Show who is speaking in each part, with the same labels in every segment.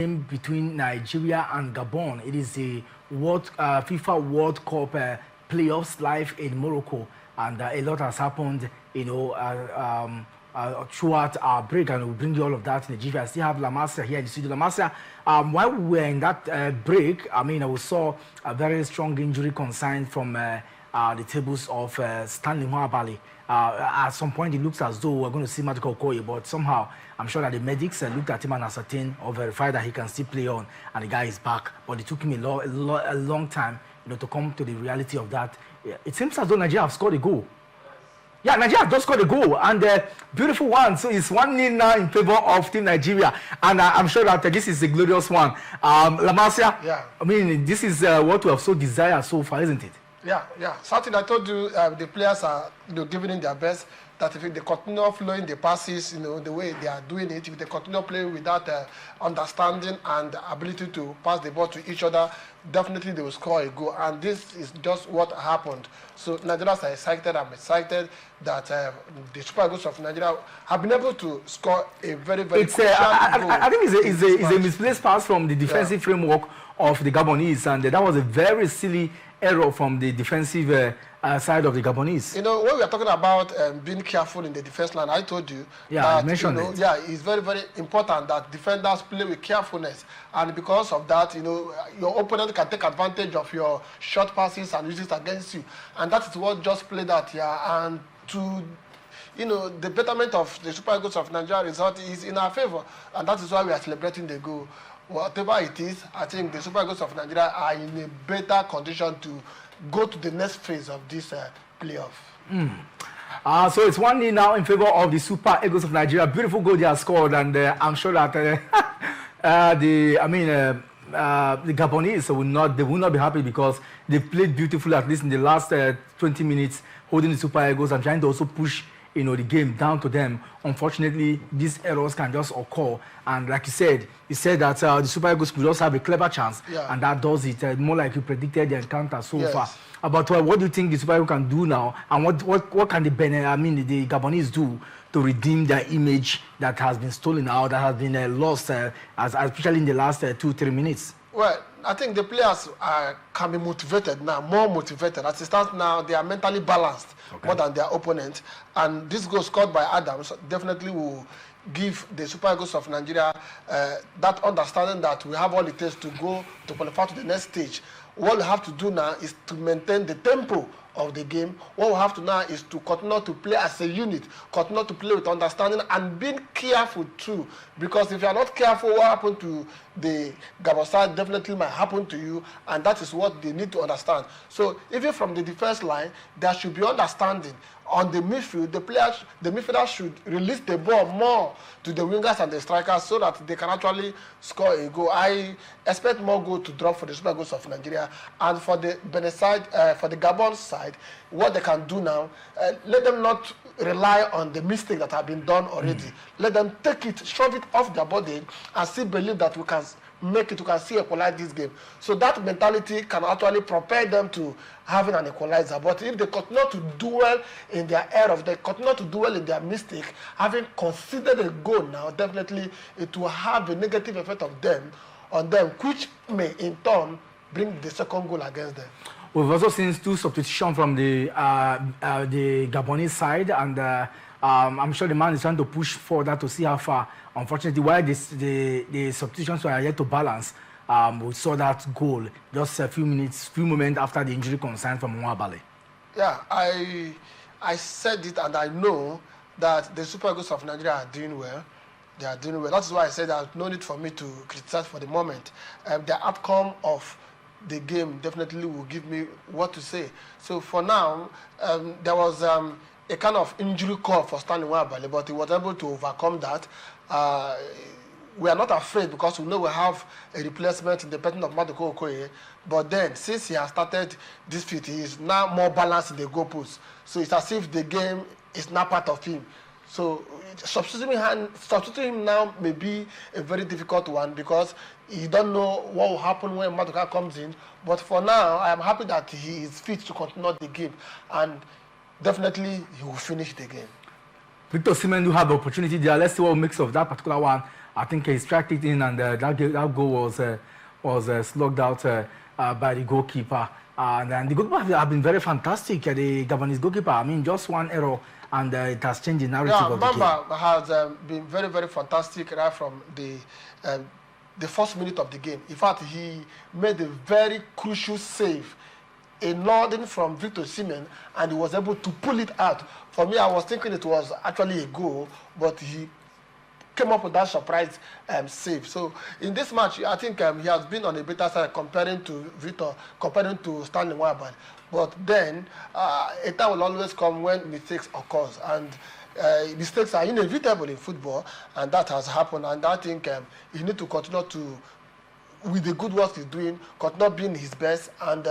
Speaker 1: game between Nigeria and Gabon. It is the FIFA World Cup playoffs live in Morocco, and a lot has happened, throughout our break, and we'll bring you all of that in the GV. I still have Lamasia here in the studio. Lamasia, while we were in that break, we saw a very strong injury concern from the tables of Stanley Nwabali. At some point, it looks as though we're going to see Magical Okoye, but somehow I'm sure that the medics looked at him and ascertained or verified that he can still play on, and the guy is back. But it took him a long time, to come to the reality of that. It seems as though Nigeria have scored a goal. Yeah, Nigeria have just scored a goal, and beautiful one. So it's 1-0 now in favor of Team Nigeria, and I'm sure that this is a glorious one. Lamasia,
Speaker 2: yeah.
Speaker 1: This is what we have so desired so far, isn't it?
Speaker 2: Yeah. Something I told you, the players are giving in their best. That if they continue flowing the passes, the way they are doing it, if they continue playing with that understanding and ability to pass the ball to each other, definitely they will score a goal. And this is just what happened. So Nigerians are excited. I'm excited that the Super Eagles of Nigeria have been able to score a very, very crucial goal.
Speaker 1: I think it's a misplaced pass from the defensive framework of the Gabonese, and that was a very silly error from the defensive side of the Gabonese.
Speaker 2: When we are talking about being careful in the defense line, I told you
Speaker 1: that
Speaker 2: it's very, very important that defenders play with carefulness, and because of that, your opponent can take advantage of your short passes and use it against you, and that is what just played out here. And to the betterment of the Super Eagles of Nigeria result is in our favor, and that is why we are celebrating the goal. Whatever it is, I think the Super Eagles of Nigeria are in a better condition to go to the next phase of this playoff.
Speaker 1: So it's 1-0 now in favor of the Super Eagles of Nigeria. Beautiful goal they have scored, and I'm sure that the Gabonese will not be happy because they played beautifully, at least in the last 20 minutes, holding the Super Eagles and trying to also push the game down to them. Unfortunately, these errors can just occur, and like you said that the Super Eagles will just have a clever chance, and that does it. More like you predicted the encounter so far. But what do you think the Super Eagles can do now, and what can the Gabonese do to redeem their image that has been stolen out, that has been lost, especially in the last 2-3 minutes?
Speaker 2: Well, I think the players can be motivated now, more motivated. As it stands now, they are mentally balanced more than their opponent. And this goal scored by Adams definitely will give the Super Eagles of Nigeria that understanding that we have all it takes to go to qualify to the next stage. What we have to do now is to maintain the tempo of the game. What we have to now is to continue to play as a unit, continue to play with understanding and being careful too. Because if you are not careful, what happened to the Gabon side definitely might happen to you, and that is what they need to understand. So even from the defense line, there should be understanding. On the midfield, the midfielders should release the ball more to the wingers and the strikers so that they can actually score a goal. I expect more goals to drop for the Super Eagles of Nigeria. And for the Benin side, for the Gabon side, what they can do now, let them not rely on the mistakes that have been done already. Let them take it, shove it off their body, and still believe that we can make it, we can see equalize this game. So that mentality can actually prepare them to having an equalizer. But if they continue to dwell in their errors, they continue to dwell in their mistake, having considered a goal now, definitely it will have a negative effect on them, which may in turn bring the second goal against them.
Speaker 1: We've also seen 2 substitutions from the Gabonese side, and I'm sure the man is trying to push for that to see how far. Unfortunately, while the substitutions were yet to balance, we saw that goal just a few moments after the injury concern from Nwabali.
Speaker 2: Yeah, I said it, and I know that the Super Eagles of Nigeria are doing well. They are doing well. That's why I said there's no need for me to criticize for the moment. The outcome of the game definitely will give me what to say. So for now, there was a kind of injury call for Stanley Nwabali, but he was able to overcome that. We are not afraid because we know we have a replacement in the person of Magical Okoye. But then, since he has started this fit, he is now more balanced in the goalpost. So it's as if the game is now part of him. So substituting him now may be a very difficult one because you don't know what will happen when Maduka comes in. But for now, I am happy that he is fit to continue the game, and definitely he will finish the game.
Speaker 1: Victor Osimhen do have the opportunity there. Let's see what makes of that particular one. I think he struck it in, and that goal was slugged out by the goalkeeper. And then the goalkeeper have been very fantastic. The Gabonese goalkeeper, I mean, just one error, and it has changed the narrative of the game.
Speaker 2: Mamba has been very, very fantastic right from the first minute of the game. In fact, he made a very crucial save, a nodding from Victor Osimhen, and he was able to pull it out. For me, I was thinking it was actually a goal, but he came up with that surprise save. So in this match, I think he has been on a better side comparing to Stanley Nwabali. But then a time will always come when mistakes occurs, and mistakes are inevitable in football, and that has happened. And I think he need to continue to, with the good work he's doing, continue being his best. And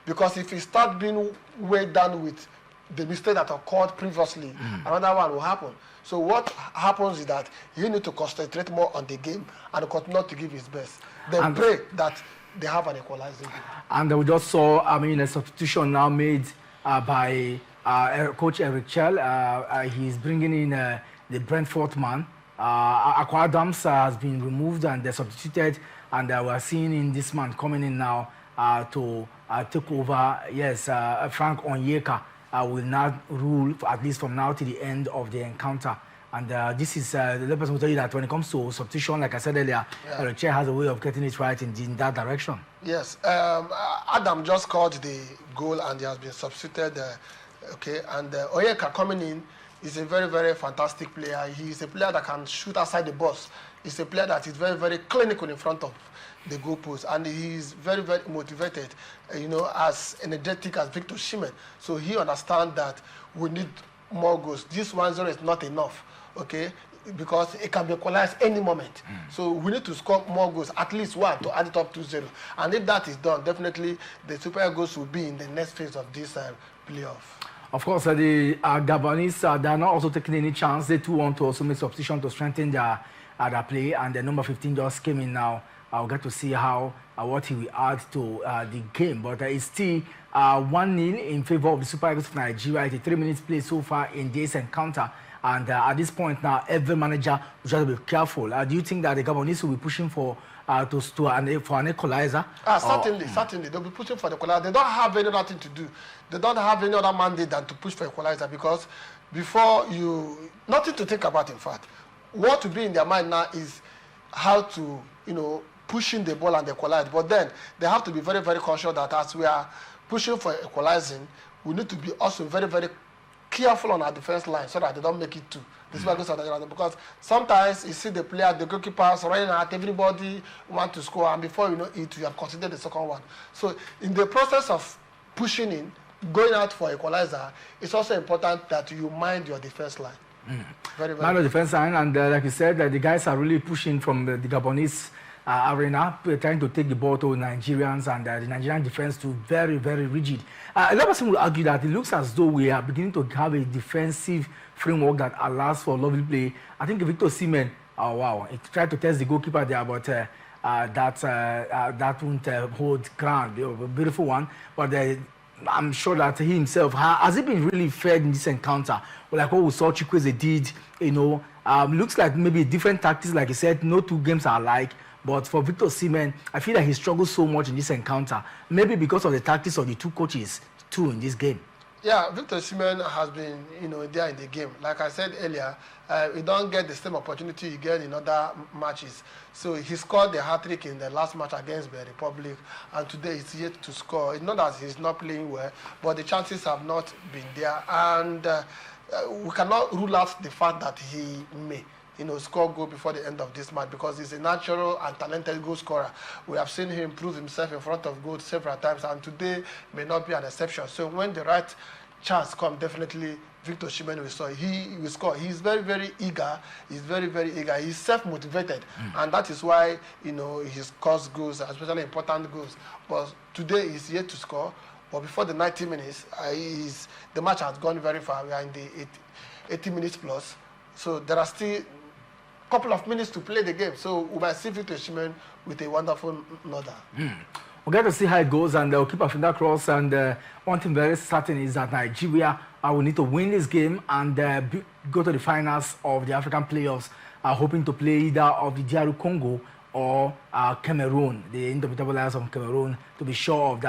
Speaker 2: because if he start being weighed down with the mistake that occurred previously, another one will happen. So what happens is that he need to concentrate more on the game and continue to give his best. Then pray that they have an equalizing game. And
Speaker 1: we just saw, I mean, a substitution now made by Coach Eric Chell. He's bringing in the Brentford man. Akwa Adams has been removed and they're substituted, and we're seeing in this man coming in now to take over. Yes, Frank Onyeka will now rule, at least from now to the end of the encounter. And this is the person will tell you that when it comes to substitution, like I said earlier, the chair has a way of getting it right in that direction.
Speaker 2: Yes, Adam just scored the goal and he has been substituted. Okay, and Onyeka coming in is a very, very fantastic player. He is a player that can shoot outside the box. He's a player that is very, very clinical in front of the goalpost, and he is very, very motivated, as energetic as Victor Osimhen. So he understands that we need more goals. This 1-0 is not enough, okay, because it can be equalized any moment. So we need to score more goals, at least one, to add it up to 0. And if that is done, definitely the Super Eagles will be in the next phase of this playoff.
Speaker 1: Of course, the Gabonese, they are not also taking any chance. They too want to also make substitution to strengthen their play, and the number 15 just came in now. I'll get to see what he will add to the game. But it's still 1-0 in favor of the Super Eagles of Nigeria. It's a 3 minutes play so far in this encounter. And at this point now, every manager will try to be careful. Do you think that the Gabonese will be pushing for an equalizer?
Speaker 2: Certainly. They'll be pushing for the equalizer. They don't have any other thing to do. They don't have any other mandate than to push for equalizer, because nothing to think about, in fact. What will be in their mind now is how to, pushing the ball and equalize. But then they have to be very, very conscious that as we are pushing for equalizing, we need to be also very, very careful on our defense line so that they don't make it 2. This is why because sometimes you see the player, the goalkeepers running at everybody want to score, and before you know it, you have considered the second one. So in the process of pushing in, going out for equalizer, it's also important that you mind your defense line. Very, very
Speaker 1: mind the defense line, and like you said, the guys are really pushing from the Gabonese arena, trying to take the ball to Nigerians, and the Nigerian defense to very, very rigid. A lot of people will argue that it looks as though we are beginning to have a defensive framework that allows for lovely play. I think Victor Osimhen, he tried to test the goalkeeper there, but that won't hold ground. A beautiful one, but I'm sure that he himself has he been really fed in this encounter. Well, like what we saw Chukwueze did, looks like maybe different tactics. Like you said, no two games are alike. But for Victor Osimhen, I feel that he struggles so much in this encounter, maybe because of the tactics of the two coaches too in this game.
Speaker 2: Yeah, Victor Osimhen has been, there in the game. Like I said earlier, he don't get the same opportunity he get in other matches. So he scored the hat-trick in the last match against the Republic, and today he's yet to score. It's not that he's not playing well, but the chances have not been there. And we cannot rule out the fact that he may score goal before the end of this match, because he's a natural and talented goal scorer. We have seen him prove himself in front of goal several times, and today may not be an exception. So when the right chance comes, definitely Victor Osimhen will score. He's very, very eager. He's very, very eager. He's self-motivated, and that is why he scores goals, especially important goals. But today he's yet to score. But before the 90 minutes, the match has gone very far. We are in the 80 minutes plus, so there are still couple of minutes to play the game. So we might see Victor Osimhen with a wonderful nodder.
Speaker 1: We'll get to see how it goes, and we'll keep our finger crossed. And one thing very certain is that Nigeria will need to win this game and go to the finals of the African playoffs hoping to play either of the DR Congo or Cameroon, the indomitable Lions of Cameroon, to be sure of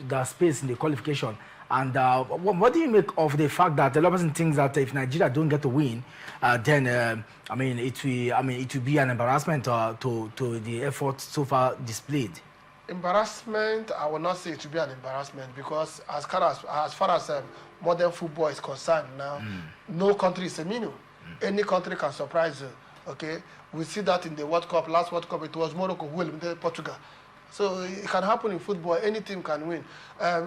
Speaker 1: the space in the qualification. And what do you make of the fact that a lot of person thinks that if Nigeria don't get to win, then it will be an embarrassment to the effort so far displayed?
Speaker 2: Embarrassment, I will not say it will be an embarrassment, because as far as modern football is concerned now, no country is immune. Any country can surprise you. Okay, we see that in the World Cup. Last World Cup, it was Morocco who eliminated Portugal. So it can happen in football. Any team can win.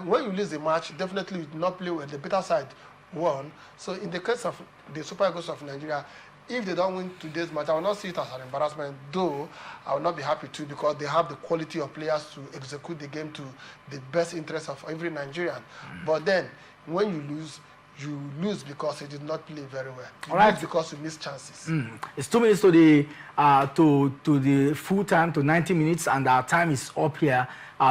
Speaker 2: When you lose a match, definitely you do not play well. The better side won. So in the case of the Super Eagles of Nigeria, if they don't win today's match, I will not see it as an embarrassment, though I will not be happy too, because they have the quality of players to execute the game to the best interest of every Nigerian. But then, when you lose because you did not play very well. You lose because you missed chances.
Speaker 1: It's 2 minutes to the full time, to 90 minutes, and our time is up here,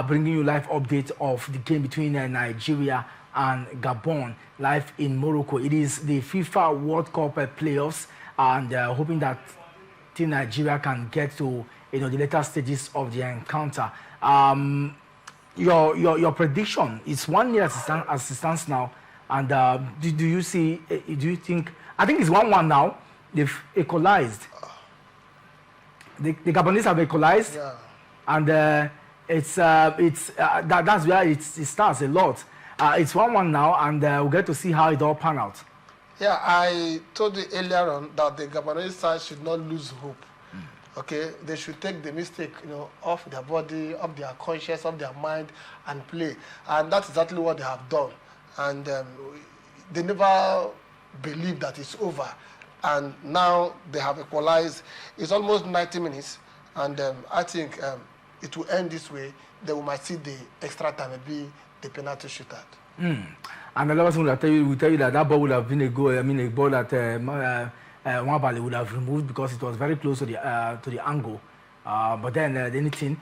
Speaker 1: bringing you live update of the game between Nigeria and Gabon, live in Morocco. It is the FIFA World Cup playoffs, and hoping that Team Nigeria can get to the later stages of the encounter. Your prediction is 1 year as it stands now, and do you think? I think it's 1-1 now. They've equalized. The Gabonese have equalized,
Speaker 2: yeah.
Speaker 1: And that's where it starts a lot. It's 1-1 now, and we'll get to see how it all pan out.
Speaker 2: Yeah, I told you earlier on that the Gabonese side should not lose hope. Okay, they should take the mistake, off their body, off their conscience, off their mind, and play. And that's exactly what they have done. And they never believed that it's over. And now they have equalized. It's almost 90 minutes, and I think it will end this way. Then we might see the extra time, maybe the penalty shootout.
Speaker 1: And a lot of people will tell you that ball would have been a goal. I mean, a ball that Nwabali would have removed because it was very close to the angle. But then anything.